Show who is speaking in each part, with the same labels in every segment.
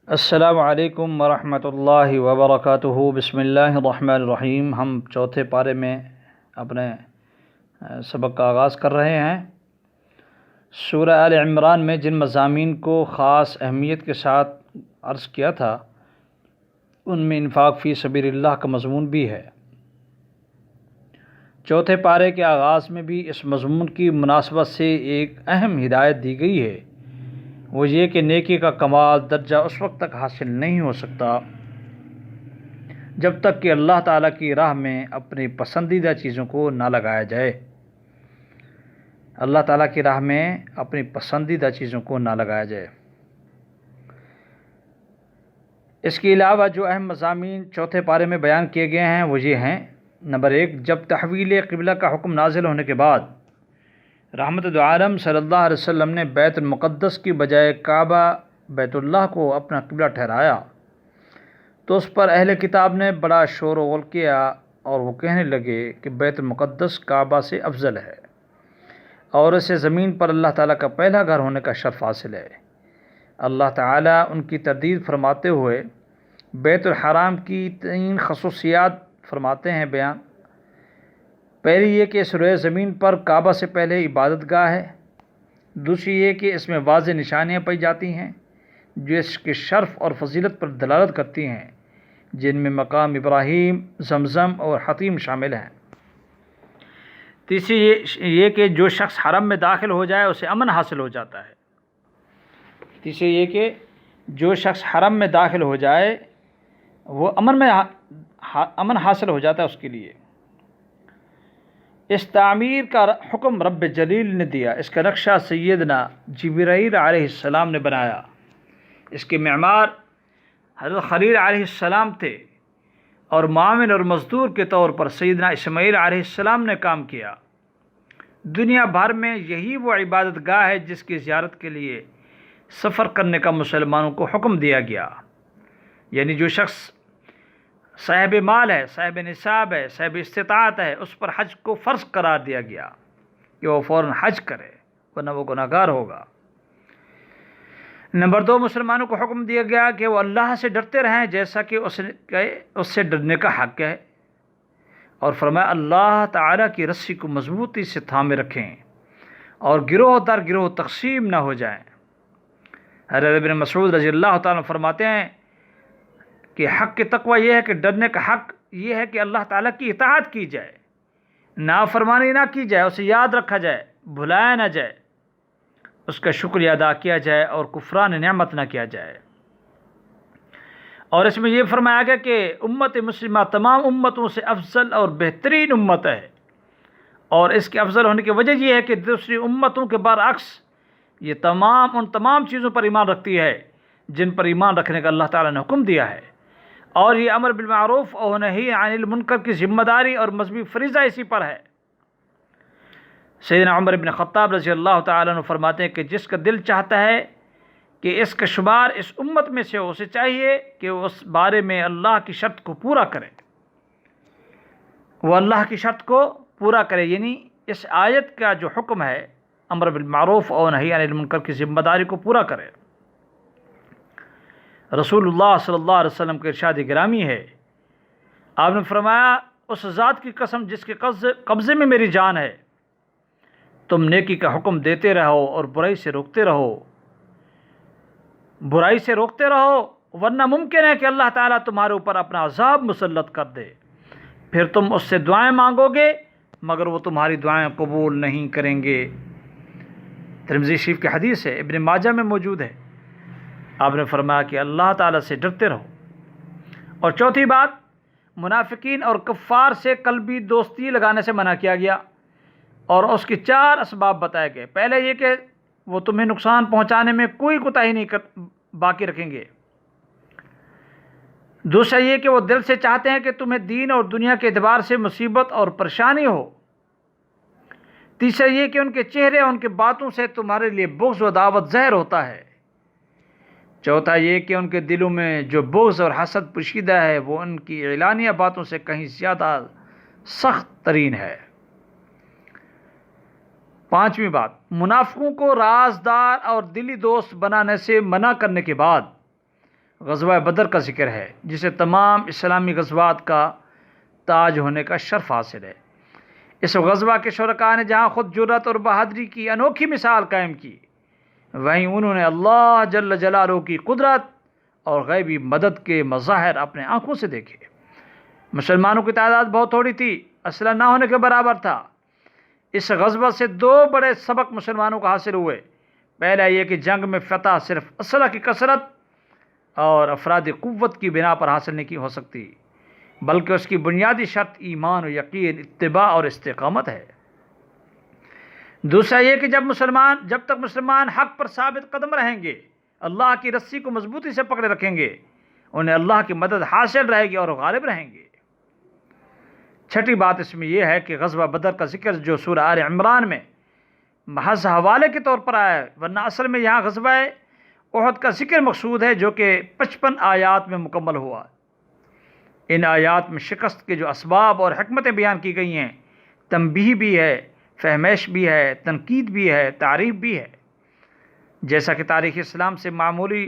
Speaker 1: السلام علیکم ورحمۃ اللہ وبرکاتہ۔ بسم اللہ الرحمن الرحیم۔ ہم چوتھے پارے میں اپنے سبق کا آغاز کر رہے ہیں۔ سورہ آل عمران میں جن مضامین کو خاص اہمیت کے ساتھ عرض کیا تھا ان میں انفاق فی سبیل اللہ کا مضمون بھی ہے۔ چوتھے پارے کے آغاز میں بھی اس مضمون کی مناسبت سے ایک اہم ہدایت دی گئی ہے، وہ یہ کہ نیکی کا کمال درجہ اس وقت تک حاصل نہیں ہو سکتا جب تک کہ اللہ تعالیٰ کی راہ میں اپنی پسندیدہ چیزوں کو نہ لگایا جائے۔ اللہ تعالیٰ کی راہ میں اپنی پسندیدہ چیزوں کو نہ لگایا جائے۔ اس کے علاوہ جو اہم مضامین چوتھے پارے میں بیان کیے گئے ہیں وہ یہ ہیں: نمبر 1، جب تحویل قبلہ کا حکم نازل ہونے کے بعد رحمت دو عالم صلی اللہ علیہ وسلم نے بیت المقدس کی بجائے کعبہ بیت اللہ کو اپنا قبلہ ٹھہرایا تو اس پر اہل کتاب نے بڑا شور و غل کیا اور وہ کہنے لگے کہ بیت المقدس کعبہ سے افضل ہے اور اسے زمین پر اللہ تعالیٰ کا پہلا گھر ہونے کا شرف حاصل ہے۔ اللہ تعالیٰ ان کی تردید فرماتے ہوئے بیت الحرام کی 3 خصوصیات فرماتے ہیں بیان۔ پہلی یہ کہ اس روئے زمین پر کعبہ سے پہلے عبادت گاہ ہے۔ دوسری یہ کہ اس میں واضح نشانیاں پائی جاتی ہیں جو اس کے شرف اور فضیلت پر دلالت کرتی ہیں، جن میں مقام ابراہیم، زمزم اور حتیم شامل ہیں۔ تیسری یہ کہ جو شخص حرم میں داخل ہو جائے اسے امن حاصل ہو جاتا ہے۔ تیسری یہ کہ جو شخص حرم میں داخل ہو جائے وہ امن حاصل ہو جاتا ہے اس کے لیے۔ اس تعمیر کا حکم رب جلیل نے دیا، اس کا نقشہ سیدنا جبرائیل علیہ السلام نے بنایا، اس کے معمار حضرت خلیل علیہ السلام تھے اور معاون اور مزدور کے طور پر سیدنا اسماعیل علیہ السلام نے کام کیا۔ دنیا بھر میں یہی وہ عبادت گاہ ہے جس کی زیارت کے لیے سفر کرنے کا مسلمانوں کو حکم دیا گیا، یعنی جو شخص صاحب مال ہے، صاحب نصاب ہے، صاحب استطاعت ہے، اس پر حج کو فرض قرار دیا گیا کہ وہ فوراً حج کرے ورنہ وہ گناہگار ہوگا۔ نمبر 2، مسلمانوں کو حکم دیا گیا کہ وہ اللہ سے ڈرتے رہیں جیسا کہ اس سے ڈرنے کا حق ہے، اور فرمایا اللہ تعالیٰ کی رسی کو مضبوطی سے تھامے رکھیں اور گروہ در گروہ تقسیم نہ ہو جائیں۔ حضرت ابن مسعود رضی اللہ تعالیٰ فرماتے ہیں کہ حق کے تقوی یہ ہے کہ ڈرنے کا حق یہ ہے کہ اللہ تعالیٰ کی اطاعت کی جائے، نافرمانی نہ کی جائے، اسے یاد رکھا جائے، بھلایا نہ جائے، اس کا شکریہ ادا کیا جائے اور کفران نعمت نہ کیا جائے۔ اور اس میں یہ فرمایا گیا کہ امت مسلمہ تمام امتوں سے افضل اور بہترین امت ہے، اور اس کے افضل ہونے کی وجہ یہ ہے کہ دوسری امتوں کے برعکس یہ ان تمام چیزوں پر ایمان رکھتی ہے جن پر ایمان رکھنے کا اللہ تعالیٰ نے حکم دیا ہے، اور یہ امر بالمعروف اور نہی عن المنکر کی ذمہ داری اور مذہبی فریضہ اسی پر ہے۔ سیدنا عمر بن خطاب رضی اللہ تعالیٰ عنہ فرماتے ہیں کہ جس کا دل چاہتا ہے کہ اس کا شمار اس امت میں سے ہو، اسے چاہیے کہ وہ اس بارے میں اللہ کی شرط کو پورا کرے، وہ اللہ کی شرط کو پورا کرے، یعنی اس آیت کا جو حکم ہے امر بالمعروف اور نہی عن المنکر کی ذمہ داری کو پورا کرے۔ رسول اللہ صلی اللہ علیہ وسلم کے ارشاد گرامی ہے، آپ نے فرمایا اس ذات کی قسم جس کے قبضے میں میری جان ہے، تم نیکی کا حکم دیتے رہو اور برائی سے روکتے رہو ورنہ ممکن ہے کہ اللہ تعالیٰ تمہارے اوپر اپنا عذاب مسلط کر دے، پھر تم اس سے دعائیں مانگو گے مگر وہ تمہاری دعائیں قبول نہیں کریں گے۔ ترمذی شریف کی حدیث ہے، ابن ماجہ میں موجود ہے۔ آپ نے فرمایا کہ اللہ تعالیٰ سے ڈرتے رہو۔ اور چوتھی بات، منافقین اور کفار سے قلبی دوستی لگانے سے منع کیا گیا اور اس کے 4 اسباب بتائے گئے۔ پہلے یہ کہ وہ تمہیں نقصان پہنچانے میں کوئی کوتاہی نہیں باقی رکھیں گے۔ دوسرا یہ کہ وہ دل سے چاہتے ہیں کہ تمہیں دین اور دنیا کے اعتبار سے مصیبت اور پریشانی ہو۔ تیسرا یہ کہ ان کے چہرے اور ان کے باتوں سے تمہارے لیے بغض و عداوت ظاہر ہوتا ہے۔ چوتھا یہ کہ ان کے دلوں میں جو بغض اور حسد پوشیدہ ہے وہ ان کی اعلانیہ باتوں سے کہیں زیادہ سخت ترین ہے۔ 5ویں بات، منافقوں کو رازدار اور دلی دوست بنانے سے منع کرنے کے بعد غزوہ بدر کا ذکر ہے، جسے تمام اسلامی غزوات کا تاج ہونے کا شرف حاصل ہے۔ اس غزوہ کے شرکاء نے جہاں خود جرأت اور بہادری کی انوکھی مثال قائم کی، وہیں انہوں نے اللہ جل جلالہ کی قدرت اور غیبی مدد کے مظاہر اپنے آنکھوں سے دیکھے۔ مسلمانوں کی تعداد بہت تھوڑی تھی، اسلحہ نہ ہونے کے برابر تھا۔ اس غزوہ سے دو بڑے سبق مسلمانوں کو حاصل ہوئے۔ پہلا یہ کہ جنگ میں فتح صرف اسلحہ کی کثرت اور افرادی قوت کی بنا پر حاصل نہیں ہو سکتی، بلکہ اس کی بنیادی شرط ایمان و یقین، اتباع اور استقامت ہے۔ دوسرا یہ کہ جب تک مسلمان حق پر ثابت قدم رہیں گے، اللہ کی رسی کو مضبوطی سے پکڑے رکھیں گے، انہیں اللہ کی مدد حاصل رہے گی اور غالب رہیں گے۔ چھٹی بات اس میں یہ ہے کہ غزوہ بدر کا ذکر جو سورہ آل عمران میں محض حوالے کے طور پر آیا ہے، ورنہ اصل میں یہاں غزوہ احد کا ذکر مقصود ہے، جو کہ 55 آیات میں مکمل ہوا۔ ان آیات میں شکست کے جو اسباب اور حکمتیں بیان کی گئی ہیں، تنبیہ بھی ہے، فہمائش بھی ہے، تنقید بھی ہے، تعریف بھی ہے۔ جیسا کہ تاریخ اسلام سے معمولی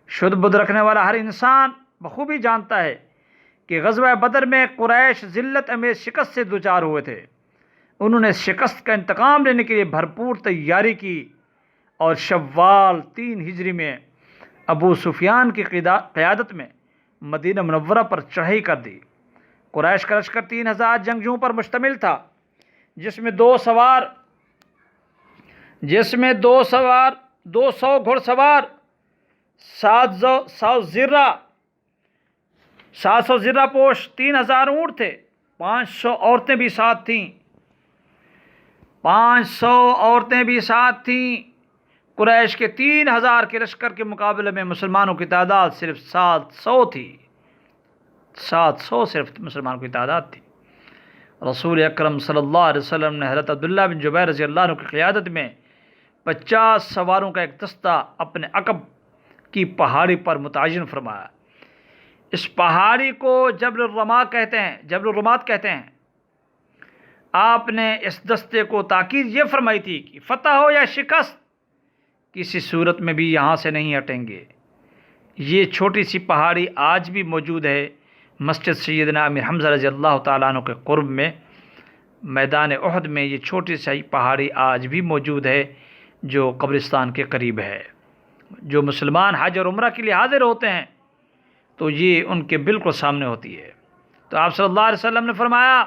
Speaker 1: شد بدھ رکھنے والا ہر انسان بخوبی جانتا ہے کہ غزوہ بدر میں قریش ذلت امیز شکست سے دوچار ہوئے تھے۔ انہوں نے اس شکست کا انتقام لینے کے لیے بھرپور تیاری کی اور شوال 3 ہجری میں ابو سفیان کی قیادت میں مدینہ منورہ پر چڑھائی کر دی۔ قریش کا لشکر 3000 جنگجوؤں پر مشتمل تھا، جس میں 200 گھڑ سوار، 700 زرہ پوش، 3000 اونٹ تھے، 500 عورتیں بھی ساتھ تھیں۔ قریش کے 3000 کے لشکر کے مقابلے میں مسلمانوں کی تعداد صرف 700 تھی۔ 700 صرف مسلمانوں کی تعداد تھی۔ رسول اکرم صلی اللہ علیہ وسلم نے حضرت عبداللہ بن جبیر رضی اللہ عنہ کی قیادت میں 50 سواروں کا ایک دستہ اپنے عقب کی پہاڑی پر متعین فرمایا۔ اس پہاڑی کو جبل الرمات کہتے ہیں۔ آپ نے اس دستے کو تاکید یہ فرمائی تھی کہ فتح ہو یا شکست، کسی صورت میں بھی یہاں سے نہیں ہٹیں گے۔ یہ چھوٹی سی پہاڑی آج بھی موجود ہے مسجد سیدنا امیر حمزہ رضی اللہ تعالیٰ عنہ کے قرب میں، میدان احد میں۔ یہ چھوٹی سی پہاڑی آج بھی موجود ہے جو قبرستان کے قریب ہے۔ جو مسلمان حج اور عمرہ کے لیے حاضر ہوتے ہیں تو یہ ان کے بالکل سامنے ہوتی ہے۔ تو آپ صلی اللہ علیہ وسلم نے فرمایا،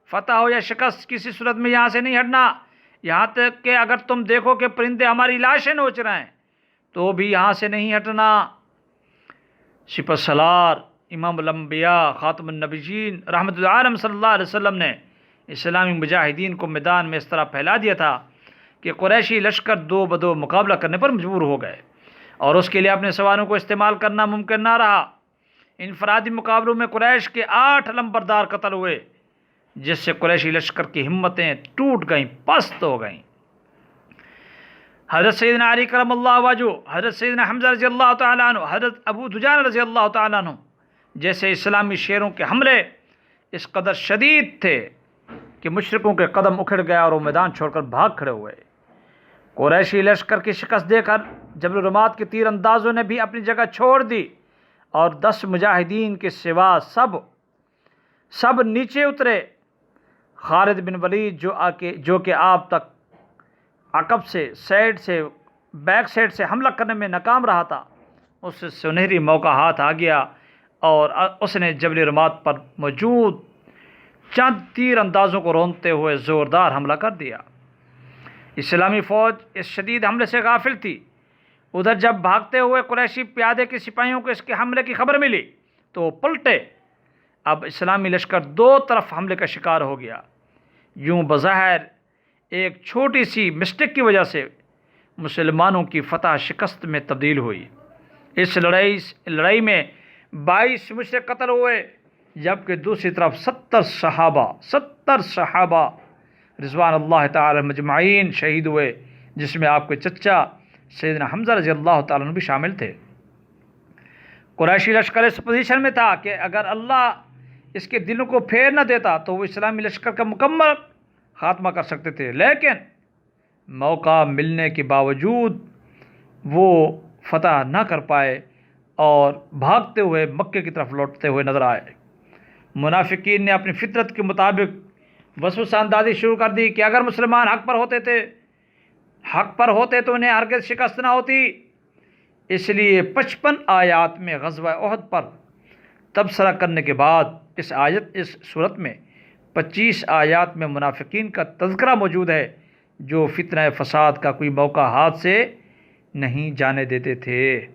Speaker 1: فتح ہو یا شکست، کسی صورت میں یہاں سے نہیں ہٹنا، یہاں تک کہ اگر تم دیکھو کہ پرندے ہماری لاشیں نوچ رہے ہیں تو بھی یہاں سے نہیں ہٹنا۔ سپہ سالار امام الانبیاء خاتم النبیین رحمت العالم صلی اللہ علیہ وسلم نے اسلامی مجاہدین کو میدان میں اس طرح پھیلا دیا تھا کہ قریشی لشکر 2 بدو مقابلہ کرنے پر مجبور ہو گئے، اور اس کے لیے اپنے سواروں کو استعمال کرنا ممکن نہ رہا۔ انفرادی مقابلوں میں قریش کے 8 علمبردار قتل ہوئے، جس سے قریشی لشکر کی ہمتیں ٹوٹ گئیں، پست ہو گئیں۔ حضرت سیدنا علی کرم اللہ وجہہ، حضرت سیدنا حمزہ رضی اللہ تعالیٰ عنہ، حضرت ابو دجانہ رضی اللہ تعالیٰ عنہ جیسے اسلامی شیروں کے حملے اس قدر شدید تھے کہ مشرکوں کے قدم اکھڑ گیا اور وہ میدان چھوڑ کر بھاگ کھڑے ہوئے۔ قریشی لشکر کی شکست دے کر جبل الرمات کے تیر اندازوں نے بھی اپنی جگہ چھوڑ دی، اور 10 مجاہدین کے سوا سب نیچے اترے۔ خالد بن ولید جو کہ آپ تک عقب سے، بیک سائڈ سے حملہ کرنے میں ناکام رہا تھا، اس سے سنہری موقع ہاتھ آ گیا اور اس نے جبل رمات پر موجود چند تیر اندازوں کو روندتے ہوئے زوردار حملہ کر دیا۔ اسلامی فوج اس شدید حملے سے غافل تھی۔ ادھر جب بھاگتے ہوئے قریشی پیادے کے سپاہیوں کو اس کے حملے کی خبر ملی تو وہ پلٹے۔ اب اسلامی لشکر 2 طرف حملے کا شکار ہو گیا۔ یوں بظاہر ایک چھوٹی سی مسٹیک کی وجہ سے مسلمانوں کی فتح شکست میں تبدیل ہوئی۔ اس لڑائی میں 22 مشرک قتل ہوئے، جبکہ دوسری طرف 70 صحابہ رضوان اللہ تعالی مجمعین شہید ہوئے، جس میں آپ کے چچا سیدنا حمزہ رضی اللہ تعالیٰ عنہ بھی شامل تھے۔ قریشی لشکر اس پوزیشن میں تھا کہ اگر اللہ اس کے دلوں کو پھیر نہ دیتا تو وہ اسلامی لشکر کا مکمل خاتمہ کر سکتے تھے، لیکن موقع ملنے کے باوجود وہ فتح نہ کر پائے اور بھاگتے ہوئے مکے کی طرف لوٹتے ہوئے نظر آئے۔ منافقین نے اپنی فطرت کے مطابق وسوسہ اندازی شروع کر دی کہ اگر مسلمان حق پر ہوتے تو انہیں ہرگز شکست نہ ہوتی۔ اس لیے 55 آیات میں غزوہ احد پر تبصرہ کرنے کے بعد اس صورت میں 25 آیات میں منافقین کا تذکرہ موجود ہے جو فتنہ فساد کا کوئی موقع ہاتھ سے نہیں جانے دیتے تھے۔